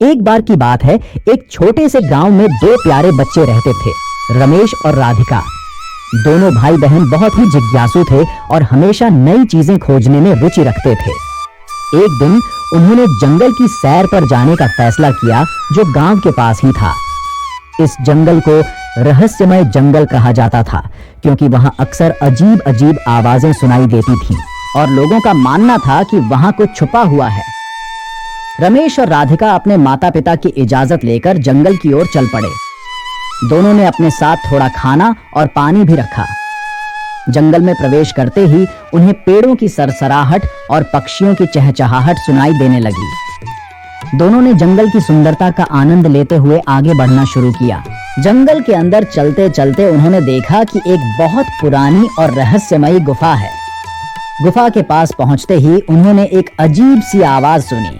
एक बार की बात है, एक छोटे से गांव में दो प्यारे बच्चे रहते थे, रमेश और राधिका। दोनों भाई बहन बहुत ही जिज्ञासु थे और हमेशा नई चीजें खोजने में रुचि रखते थे। एक दिन उन्होंने जंगल की सैर पर जाने का फैसला किया, जो गांव के पास ही था। इस जंगल को रहस्यमय जंगल कहा जाता था, क्योंकि वहां अक्सर अजीब अजीब आवाजें सुनाई देती थीं और लोगों का मानना था कि वहां कुछ छुपा हुआ है। रमेश और राधिका अपने माता पिता की इजाजत लेकर जंगल की ओर चल पड़े। दोनों ने अपने साथ थोड़ा खाना और पानी भी रखा। जंगल में प्रवेश करते ही उन्हें पेड़ों की सरसराहट और पक्षियों की चहचहाहट सुनाई देने लगी। दोनों ने जंगल की सुंदरता का आनंद लेते हुए आगे बढ़ना शुरू किया। जंगल के अंदर चलते चलते उन्होंने देखा कि एक बहुत पुरानी और रहस्यमयी गुफा है। गुफा के पास पहुंचते ही उन्होंने एक अजीब सी आवाज सुनी।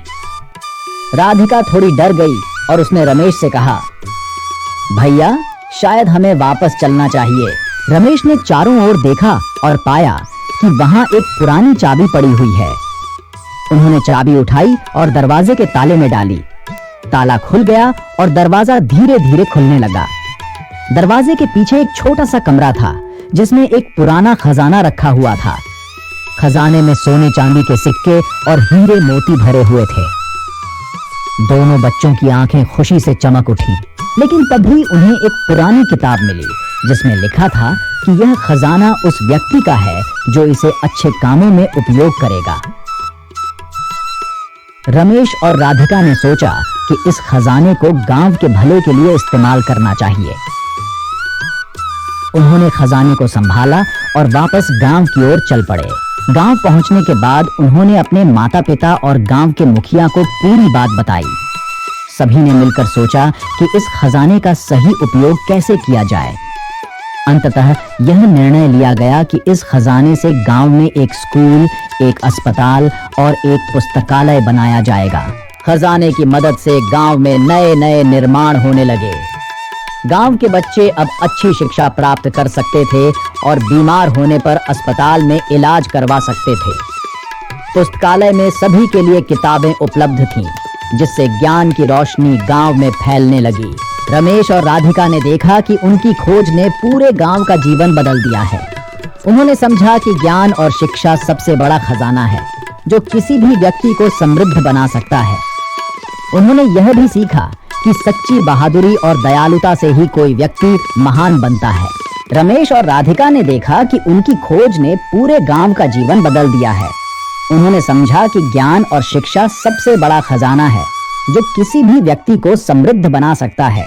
राधिका थोड़ी डर गई और उसने रमेश से कहा, भैया, शायद हमें वापस चलना चाहिए। रमेश ने चारों ओर देखा और पाया कि वहां एक पुरानी चाबी पड़ी हुई है। उन्होंने चाबी उठाई और दरवाजे के ताले में डाली। ताला खुल गया और दरवाजा धीरे धीरे खुलने लगा। दरवाजे के पीछे एक छोटा सा कमरा था, जिसमें एक पुराना खजाना रखा हुआ था। खजाने में सोने चांदी के सिक्के और हीरे मोती भरे हुए थे। दोनों बच्चों की आंखें खुशी से चमक उठी, लेकिन तभी उन्हें एक पुरानी किताब मिली, जिसमें लिखा था कि यह खजाना उस व्यक्ति का है जो इसे अच्छे कामों में उपयोग करेगा। रमेश और राधिका ने सोचा कि इस खजाने को गांव के भले के लिए इस्तेमाल करना चाहिए। उन्होंने खजाने को संभाला और वापस गांव की ओर चल पड़े। गांव पहुंचने के बाद उन्होंने अपने माता पिता और गांव के मुखिया को पूरी बात बताई। सभी ने मिलकर सोचा कि इस खजाने का सही उपयोग कैसे किया जाए। अंततः यह निर्णय लिया गया कि इस खजाने से गांव में एक स्कूल, एक अस्पताल और एक पुस्तकालय बनाया जाएगा। खजाने की मदद से गांव में नए नए निर्माण होने लगे। गांव के बच्चे अब अच्छी शिक्षा प्राप्त कर सकते थे और बीमार होने पर अस्पताल में इलाज करवा सकते थे। पुस्तकालय में सभी के लिए किताबें उपलब्ध थीं, जिससे ज्ञान की रोशनी गांव में फैलने लगी। रमेश और राधिका ने देखा कि उनकी खोज ने पूरे गांव का जीवन बदल दिया है। उन्होंने समझा कि ज्ञान और शिक्षा सबसे बड़ा खजाना है, जो किसी भी व्यक्ति को समृद्ध बना सकता है। उन्होंने यह भी सीखा कि सच्ची बहादुरी और दयालुता से ही कोई व्यक्ति महान बनता है। रमेश और राधिका ने देखा कि उनकी खोज ने पूरे गांव का जीवन बदल दिया है। उन्होंने समझा कि ज्ञान और शिक्षा सबसे बड़ा खजाना है, जो किसी भी व्यक्ति को समृद्ध बना सकता है।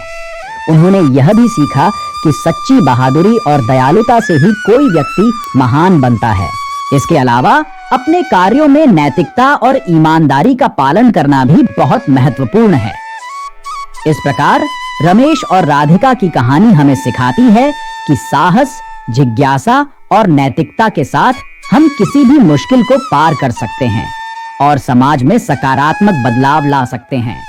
उन्होंने यह भी सीखा कि सच्ची बहादुरी और दयालुता से ही कोई व्यक्ति महान बनता है। इसके अलावा अपने कार्यों में नैतिकता और ईमानदारी का पालन करना भी बहुत महत्वपूर्ण है। इस प्रकार रमेश और राधिका की कहानी हमें सिखाती है कि साहस, जिज्ञासा और नैतिकता के साथ हम किसी भी मुश्किल को पार कर सकते हैं और समाज में सकारात्मक बदलाव ला सकते हैं।